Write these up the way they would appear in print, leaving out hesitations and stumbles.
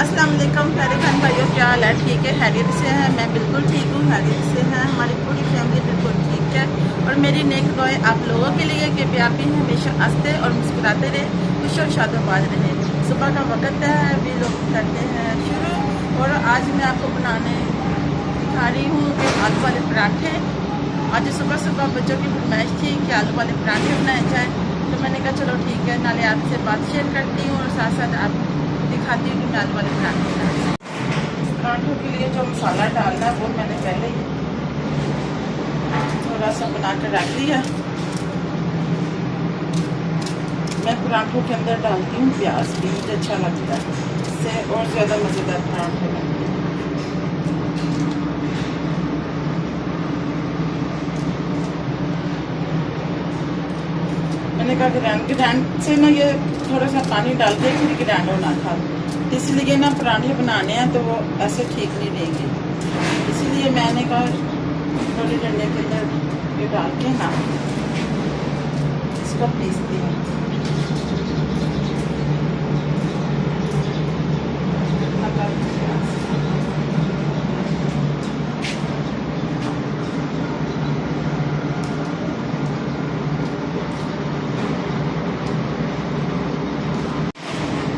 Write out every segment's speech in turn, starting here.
अस्सलाम वालेकुम प्यारे खान भाइयों, क्या हाल है? ठीक है, खैरियत से है? मैं बिल्कुल ठीक हूँ, खैरियत से है। हमारी पूरी फैमिली बिल्कुल ठीक है। और मेरी नेक दुआएं आप लोगों के लिए कि आप भी हमेशा हंसते और मुस्कुराते रहे, खुश और शादोबाद रहे। सुबह का वक्त है, अभी लोग करते हैं शुरू। और आज मैं आपको बनाने दिखा रही हूँ कि आलू वाले पराठे। आज सुबह सुबह बच्चों की फरमाइश थी कि आलू वाले पराठे बनाए जाए, तो मैंने कहा चलो ठीक है, नाले आपसे बात शेयर करती हूँ और साथ साथ आप दिखाती हूँ कि मैं आलू वाले पराठों के लिए जो मसाला डालना है वो मैंने पहले ही थोड़ा सा बना कर रख लिया। मैं पराठों के अंदर डालती हूँ प्याज भी, मुझे अच्छा लगता है, इससे और ज़्यादा मज़ेदार पराठे बनते हैं। मैंने कहा ग्राइंड से ना ये थोड़ा सा पानी डाल के फिर ग्राइंड होना था, इसलिए ना पराठे बनाने हैं तो वो ऐसे ठीक नहीं रहेंगे। इसीलिए मैंने कहा थोड़ी डंडे के अंदर ये डाल के ना इसको पीस दिया।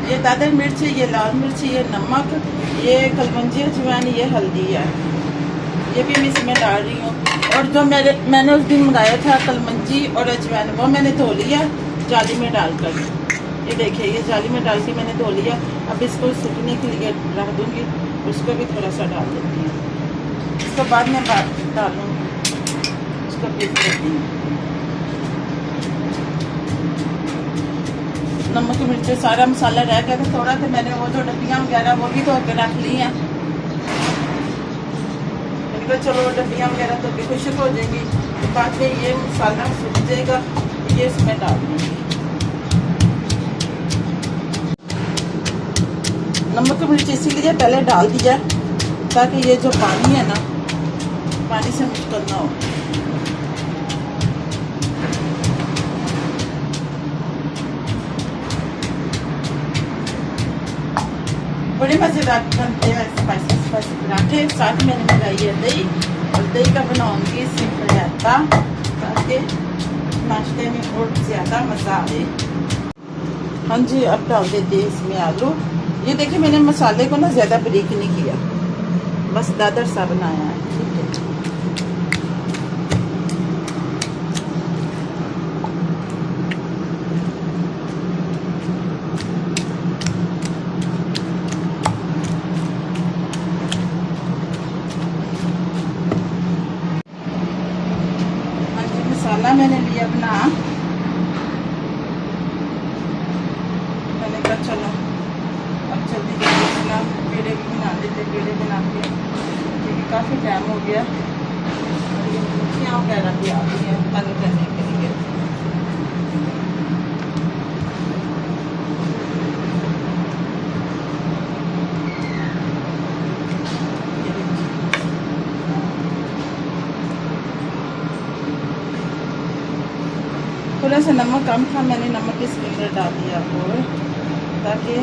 ये दादर मिर्च है, ये लाल मिर्च, ये नमक, ये कलमंजी अजवाइन, ये हल्दी है, ये भी मैं इसमें डाल रही हूँ। और जो मैंने उस दिन मंगाया था कलमंजी और अजवाइन, वो मैंने धो लिया जाली में डालकर। ये देखिए, ये जाली में डाल के मैंने धो लिया। अब इसको सूखने के लिए रख दूँगी, उसको भी थोड़ा सा डाल देती हूँ। इसको बाद में डालूँगी, उसको पीस देती हूँ। नमक मिर्च सारा मसाला रह गया था थोड़ा, तो मैंने वो जो डब्बियाँ वगैरह वो भी धो के रख ली हैं। मैंने कहा चलो डब्बियाँ वगैरह तो भी खुशक हो जाएंगी, तो बाद में ये मसाला सूख जाएगा, ये इसमें डाल दूँगी। नमक मिर्च इसीलिए पहले डाल दिया ताकि ये जो पानी है ना, पानी से मुश्किल ना हो। बड़े मज़ेदार बनते हैं स्पाइसी स्पाइसी पराठे। साथ मैंने मंगाई है दही, और दही का बनाऊंगी सिंपल रायता ताकि नाश्ते में और ज़्यादा मज़ा आए। हाँ जी, अब डाल देते हैं इसमें आलू। ये देखिए, मैंने मसाले को ना ज़्यादा बारीक नहीं किया, बस दादर सा बनाया है, ठीक है। मसाला मैंने लिया अपना, मैंने कहा चलो अब जल्दी जल्दी अपना पेड़े भी बना देते, पेड़े बना के, क्योंकि काफ़ी टाइम हो गया। और ये मक्खियाँ वगैरह भी आ गई हैं बंद करने के लिए। थोड़ा सा नमक कम था, मैंने नमक इसके अंदर डाल दिया और ताकि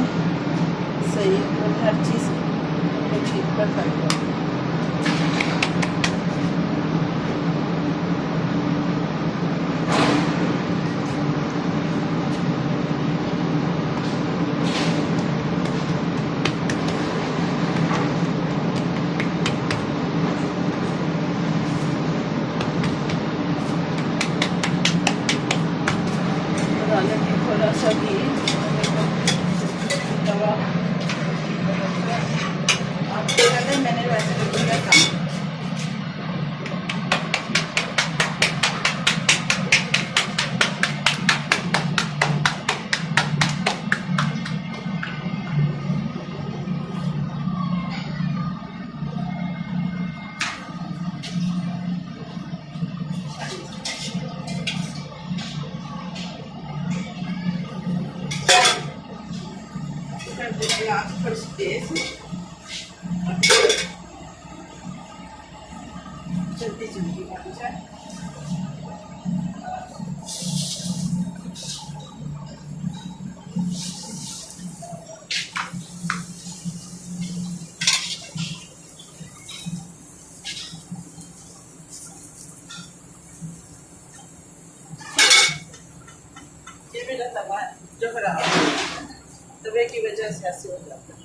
सही और हर चीज़ ठीक परफेक्ट हो। थोड़ा सा घी, दवा आपको पहले मैंने वैसे तो किया था। आँच पर तेज, जल्दी जल्दी बन जाए। ऐसे ऐसे हो जाता है।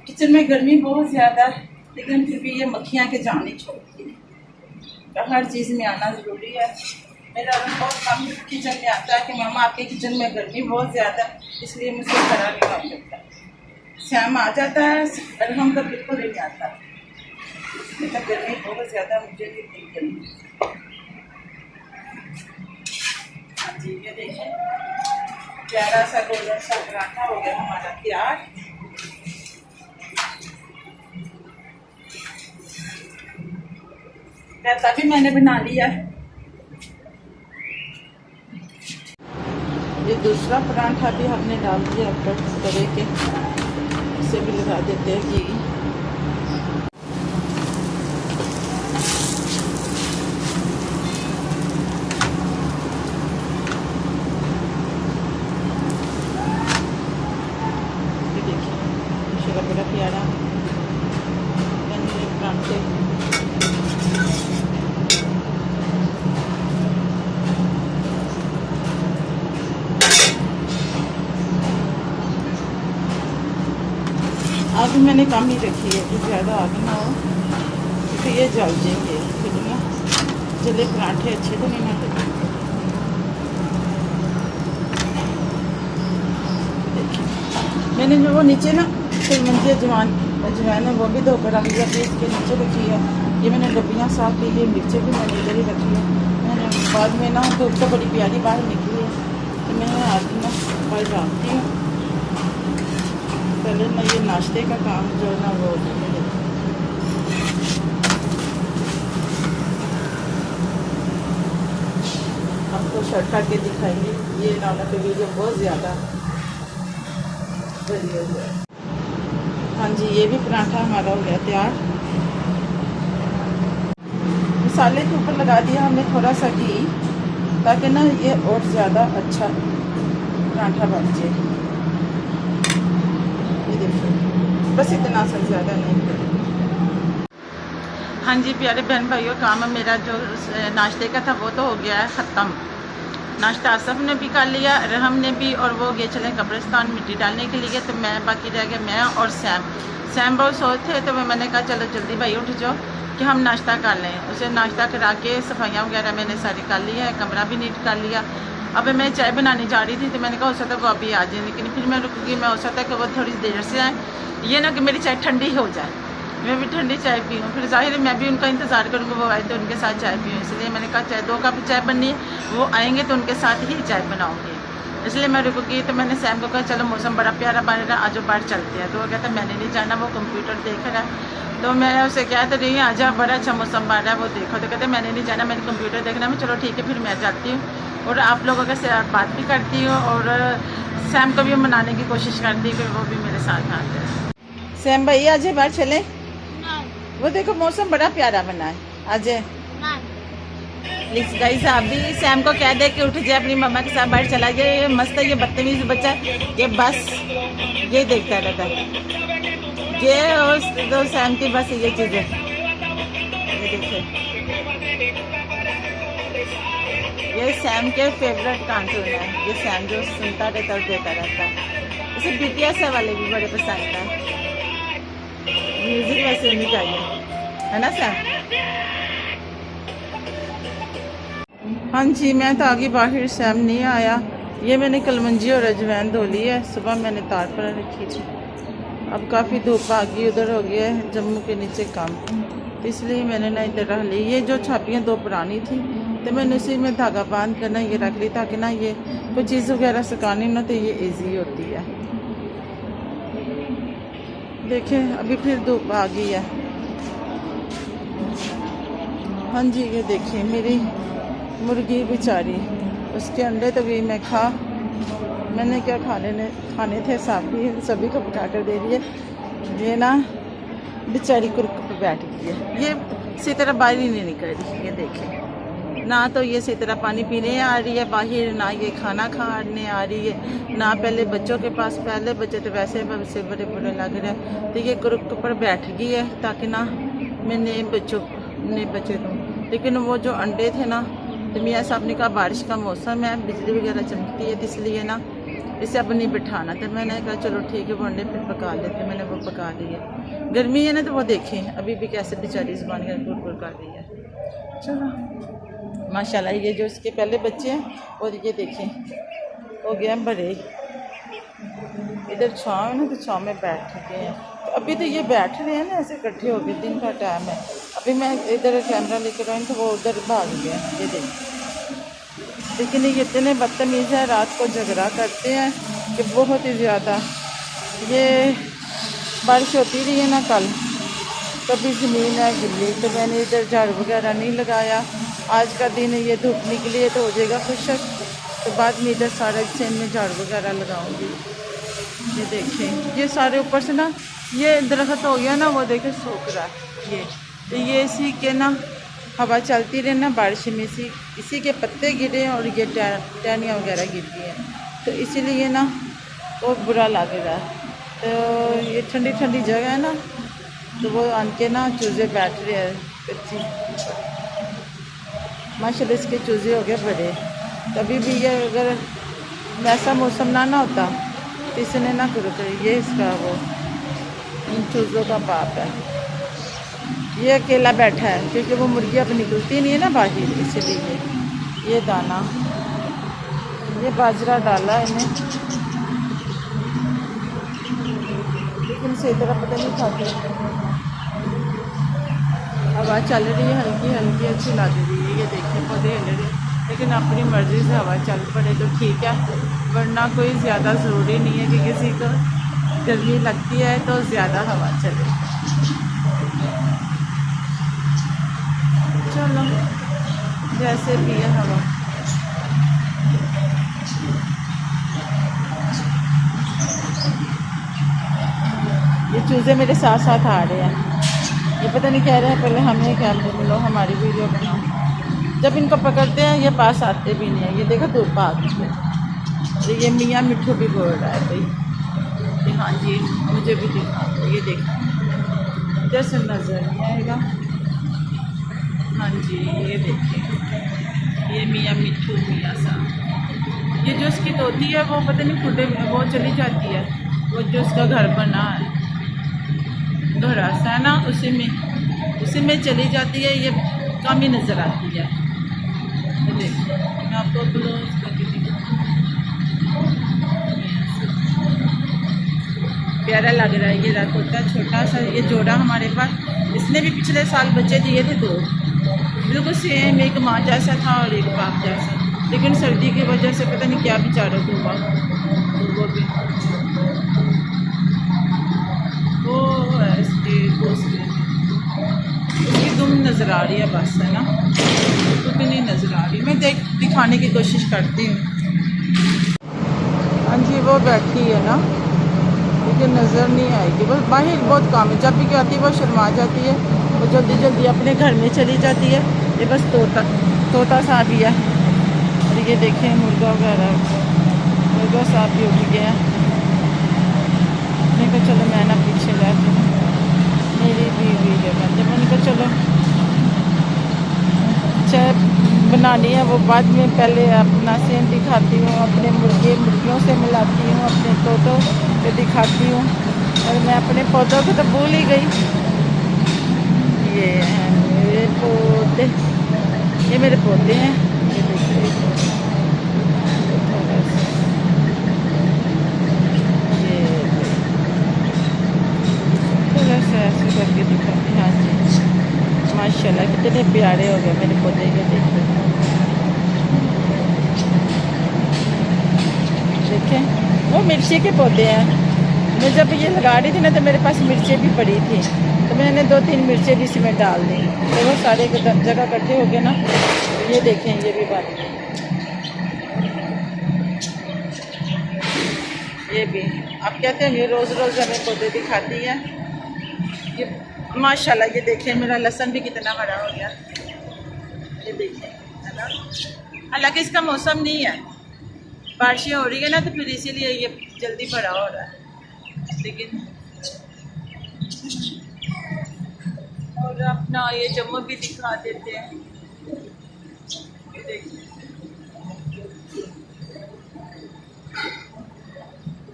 किचन में गर्मी बहुत ज़्यादा है, लेकिन फिर भी ये मक्खियाँ के जान नहीं छोड़ती हैं। तो हर चीज़ में आना ज़रूरी है। मेरा बहुत कम किचन में आता है कि मामा आपके किचन में गर्मी बहुत ज़्यादा है, इसलिए मुझसे खड़ा नहीं हो सकता। श्याम आ जाता है, हम तो बिल्कुल नहीं आता। तो गर्मी बहुत ज़्यादा, मुझे भी नहीं गर्मी। हाँ जी, ये देखें प्यारा सा गोल्डन सा पराठा हो गया हमारा तैयार। रायता भी मैंने बना लिया। ये दूसरा पराठा भी हमने डाल दिया ऊपर तवे के, इसे भी लगा देते हैं घी। ये देखिए बड़ा प्यारा पराठे। आग मैंने कम ही रखी है कि ज़्यादा आग ना हो, क्योंकि ये जल जाएंगे फिर ना, जले पराठे अच्छे तो नहीं ना लगेंगे। देखिए मैंने जो वो नीचे ना कलमंजी अजवाइन है वो भी धोकर रख दिया, फिर इसके नीचे रखी है। ये मैंने डब्बियाँ साफ की लिए, मिर्चें भी मैंने इधर ही रखी है। मैंने बाद में ना धूप तो बड़ी प्यारी बाहर निकली है, तो मैं आज ना बाहर डालती हूँ। पहले ना ये नाश्ते का काम जो है ना वो आपको शर्ट काट के दिखाएंगे। ये नाना के वीडियो बहुत ज़्यादा बढ़िया है। हाँ जी, ये भी पराठा हमारा हो गया तैयार। मसाले के ऊपर लगा दिया हमने थोड़ा सा घी, ताकि ना ये और ज़्यादा अच्छा पराठा बन जाए। बस इतना सा, ज़्यादा नहीं। हाँ जी प्यारे बहन भाइयों, काम मेरा जो नाश्ते का था वो तो हो गया है ख़त्म। नाश्ता आसफ ने भी कर लिया, रहम ने भी, और वो गए चले कब्रिस्तान मिट्टी डालने के लिए। तो मैं बाकी रह गया, मैं और सैम बहुत सोए थे, तो मैंने कहा चलो जल्दी भाई उठ जाओ कि हम नाश्ता कर लें। उसे नाश्ता करा के सफाइयाँ वगैरह मैंने सारी कर ली है, कमरा भी नीट कर लिया। अब मैं चाय बनाने जा रही थी, तो मैंने कहा हो सकता है वो अभी आ जाए, लेकिन फिर मैं रुकूँगी। मैं हो सकता है कि वो थोड़ी देर से आए, ये ना कि मेरी चाय ठंडी हो जाए, मैं भी ठंडी चाय पीऊँ। फिर जाहिर है मैं भी उनका इंतज़ार करूँगी, वो आए तो उनके साथ चाय पीऊँ। इसलिए मैंने कहा चाय 2 कप चाय बननी है, वो आएंगे तो उनके साथ ही चाय बनाऊँगी, इसलिए मैं रुकूँगी। तो मैंने सैम को कहा चलो मौसम बड़ा प्यारा बन रहा है, आज बाहर चलते हैं। तो वो कहता मैंने नहीं जाना, वो कंप्यूटर देख रहा है। तो मैं उसे कहा तो नहीं आजा, बड़ा अच्छा मौसम बन रहा है, वो देखो। तो कहते मैंने नहीं जाना, मैंने कंप्यूटर देखना है। चलो ठीक है, फिर मैं जाती हूँ और आप लोगों के साथ बात भी करती हूँ, और सैम को भी मनाने की कोशिश करती हूँ कि वो भी मेरे साथ आते हैं। सैम भाई आज बाहर चले, वो देखो मौसम बड़ा प्यारा बना है आज। प्लीज गाइस आप भी सैम को कह दे कि उठ जाए, अपनी मम्मा के साथ बाहर चला जाए। ये मस्त है, ये बदतमीज बच्चा, ये बस ये देखता रहता है, ये और तो सैम की बस ये चीज़ है। ये देखिए, ये सैम के फेवरेट कार्टून है, ये सैम जो सुनता रहता और देता रहता है। इसे BTS वाले भी बड़े पसंद है, म्यूजिक वैसे उन्हीं का है ना सैम। हाँ जी, मैं तो आगे बाहर, सैम नहीं आया। ये मैंने कलमंजी और अजवाइन धो ली है, सुबह मैंने तार पर रखी थी। अब काफ़ी धूप आ गई, उधर हो गया है जम्मू के नीचे काम, तो इसलिए मैंने ना इधर रख ली। ये जो छापियाँ 2 पुरानी थी, तो मैंने उसी में धागा बांध कर ना ये रख ली, ताकि ना ये कोई चीज़ वगैरह सुखानी ना, तो ये इजी होती है। देखें अभी फिर धूप आ गई है। हाँ जी, ये देखिए मेरी मुर्गी बेचारी, उसके अंडे तो भी मैं खा मैंने क्या खाने थे सभी को पका कर दे दिए। ये ना बेचारी कुर्क पे बैठ गई है, ये इसी तरह बाहर ही नहीं निकल रही। ये देखें, ना तो ये इसी तरह पानी पीने आ रही है बाहर, ना ये खाना खाने आ रही है, ना पहले बच्चों के पास। पहले बच्चे तो वैसे बड़े बुरे लग रहे हैं, तो ये कुर्क पर बैठ गई है ताकि ना मैंने बच्चे दूँ। लेकिन वो जो अंडे थे ना, तो मियाँ साहब ने कहा बारिश का मौसम है, बिजली वगैरह चमकती है, तो इसलिए ना इसे अब नहीं बिठाना। तो मैंने कहा चलो ठीक है, वो अंडे फिर पका लेते। मैंने वो पका लिए। गर्मी है ना, तो वो देखें अभी भी कैसे बेचारी ज़बान का गुड़ कर रही है। चलो माशाल्लाह, ये जो इसके पहले बच्चे हैं और ये देखें हो गए हैं बड़े। इधर छाँव है ना, तो छाँव में बैठ चुके हैं। तो अभी तो ये बैठ रहे हैं ना ऐसे इकट्ठे हो गए, दिन का टाइम है। अभी मैं इधर कैमरा लेकर आई तो वो उधर भाग गए। ये देखें, लेकिन ये इतने बदतमीज़ है, रात को झगड़ा करते हैं कि बहुत ही ज़्यादा। ये बारिश होती रही है ना कल, कभी ज़मीन है गिल्ली, तो मैंने इधर झाड़ू वगैरह नहीं लगाया। आज का दिन ये धूप निकली है तो हो जाएगा खुशक, तो बाद में इधर सारा से में झाड़ू वगैरह लगाऊंगी। ये देखें, ये सारे ऊपर से ना ये दरख्त हो गया ना, वो देखें सूख रहा है। ये इसी के ना हवा चलती रहे ना, बारिश में इसी के पत्ते गिरे और ये टहनियाँ वगैरह गिरती हैं, तो इसीलिए ना बहुत बुरा लग रहा है। तो ये ठंडी ठंडी जगह है ना, तो वो आन के ना चूज़े बैठ रहे हैं कच्ची। माशाल्लाह इसके चूज़े हो गए बड़े। कभी भी ये अगर वैसा मौसम ना होता तो इसने ना करो। ये इसका वो इन चूज़ों का बाप है। ये अकेला बैठा है क्योंकि वो मुर्गी अब निकलती नहीं है ना बाहर, इसीलिए। ये दाना, ये बाजरा डाला इन्हें, लेकिन सही तरह पता नहीं खाते। हवा चल रही है हल्की हल्की, अच्छी लग रही है। ये देखिए पौधे हिल रहे, लेकिन अपनी मर्ज़ी से हवा चल पड़े तो ठीक है, वरना कोई ज़्यादा ज़रूरी नहीं है कि किसी को गर्मी लगती है तो ज़्यादा हवा चले। चलो जैसे भी है हवा। ये चूज़े मेरे साथ साथ आ रहे हैं। ये पता नहीं कह रहे हैं पहले हमें कैमरे में लो, हमारी वीडियो बनाओ। जब इनको पकड़ते हैं ये पास आते भी नहीं है। ये देखो धूप आ गई है। तो ये मियाँ मिट्ठू भी बोल रहा है भाई, हाँ जी मुझे भी दिखा दो। ये देखो जैसे नज़र नहीं आएगा। हाँ जी ये देखिए, ये मियाँ मिट्ठू मियाँ साहब। ये जो उसकी तोती है वो पता नहीं खुदे में वो चली जाती है। वो जो उसका घर बना है, घर सा है ना, उसी में चली जाती है। ये कम ही नज़र आती है। तो देखिए मैं आपको क्लोज करके दिखाऊँ, प्यारा लग रहा है। ये रखोटा छोटा सा ये जोड़ा हमारे पास, इसने भी पिछले साल बच्चे दिए थे 2, बिल्कुल सेम, एक माँ जैसा था और एक बाप जैसा। लेकिन सर्दी की वजह से पता नहीं क्या बेचारा हुआ, तो वो भी वो है इसके घोंसले उसकी दुम नज़र आ रही है बस, है ना, तो नहीं नज़र आ रही। मैं दिखाने की कोशिश करती हूँ। हाँ जी वो बैठी है ना, लेकिन नज़र नहीं आएगी। बस बाहर बहुत काम है, जब भी क्या आती है वो शर्मा जाती है, वो जल्दी जल्दी अपने घर में चली जाती है। ये बस तोता सा भी है। और ये देखें मुर्गा वगैरह, मुर्गा साहब भी उठ गया। मैंने कहा चलो मैं ना पीछे जाती हूँ, मेरी भी वीडियो बनती है। मैंने कहा चलो चाय बनानी है वो बाद में, पहले अपना सीन दिखाती हूँ, अपने मुर्गियों से मिलाती हूँ, अपने तोतों को दिखाती हूँ। और मैं अपने पौधों को तो भूल ही गई। ये हैं मेरे पौधे, ये मेरे पौधे हैं। ये देखिए थोड़ा सा ऐसे करके दिखाती। हाँ जी माशाल्लाह कितने प्यारे हो गए मेरे पौधे के। देखें वो मिर्ची के पौधे हैं। मैं जब ये लगा रही थी ना तो मेरे पास मिर्चें भी पड़ी थी, तो मैंने 2-3 मिर्चें भी इसमें डाल दी, तो वो सारे जगह इकट्ठे हो गए ना। ये देखें ये भी बन गए। ये भी आप कहते हैं ये रोज़ रोज़ हमें पौधे दिखाती है। ये माशाल्लाह ये देखें मेरा लहसुन भी कितना बड़ा हो गया, ये देखें है ना। हालांकि इसका मौसम नहीं है, बारिशें हो रही है ना, तो फिर इसीलिए ये जल्दी बड़ा हो रहा है। लेकिन और अपना ये जम्मू भी दिखा देते हैं, ये देखिए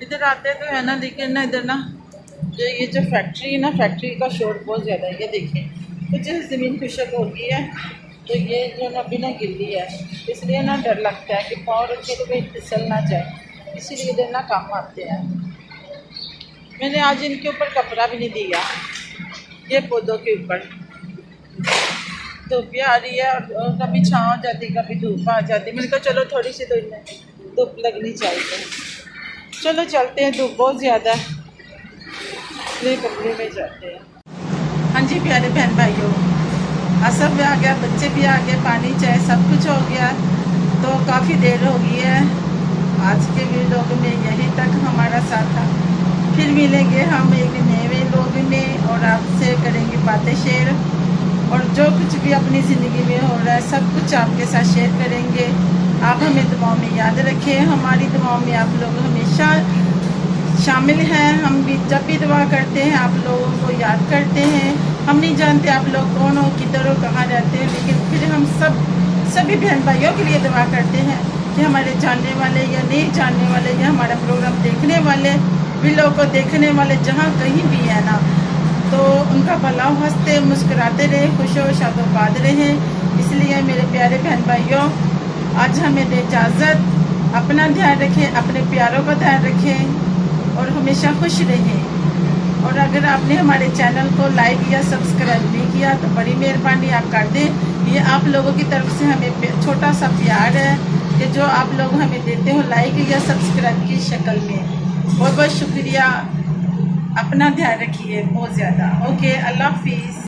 इधर आते तो है ना, लेकिन ना इधर ना ये जो फैक्ट्री है ना, फैक्ट्री का शोर बहुत ज़्यादा है। ये देखें कुछ ज़मीन खुशक हो गई है, तो ये जो ना बिना गिल्ली है, इसलिए ना डर लगता है कि पाँव रखे तो कहीं फिसल ना जाए, इसीलिए इधर ना काम आते हैं। मैंने आज इनके ऊपर कपड़ा भी नहीं दिया, ये पौधों के ऊपर धूप भी आ रही है और कभी छाँव आ जाती, कभी धूप आ जाती। मैंने कहा चलो थोड़ी सी तो इन्हें धूप लगनी चाहिए। चलो चलते हैं, धूप बहुत ज़्यादा है, इसलिए कमरे में जाते हैं। हाँ जी प्यारे बहन भाइयों, असर भी आ गया, बच्चे भी आ गए, पानी चाय सब कुछ हो गया, तो काफ़ी देर हो गई है। आज के व्लॉग में यहीं तक हमारा साथ था, फिर मिलेंगे हम एक नए व्लॉग में और आपसे करेंगे बातें शेयर, और जो कुछ भी अपनी ज़िंदगी में हो रहा है सब कुछ आपके साथ शेयर करेंगे। आप हमें दुआओं में याद रखें, हमारी दुआओं में आप लोग हमेशा शामिल हैं। हम भी जब भी दुआ करते हैं आप लोगों को याद करते हैं। हम नहीं जानते आप लोग कौन हो, किधर हो, कहाँ रहते हैं, लेकिन फिर हम सभी बहन भाइयों के लिए दुआ करते हैं कि हमारे जानने वाले या नहीं जानने वाले या हमारा प्रोग्राम देखने वाले, व्लॉग को देखने वाले जहाँ कहीं भी है ना, तो उनका भला हंसते मुस्कुराते रहे, खुश हो शादोबाद रहें। इसलिए मेरे प्यारे बहन भाइयों, आज हमें दे इजाज़त, अपना ध्यान रखें, अपने प्यारों का ध्यान रखें और हमेशा खुश रहें। और अगर आपने हमारे चैनल को लाइक या सब्सक्राइब नहीं किया तो बड़ी मेहरबानी आप कर दें। ये आप लोगों की तरफ से हमें छोटा सा प्यार है कि जो आप लोग हमें देते हो लाइक या सब्सक्राइब की शक्ल में। बहुत बहुत शुक्रिया। अपना ध्यान रखिए बहुत ज़्यादा। ओके, अल्लाह हाफिज़।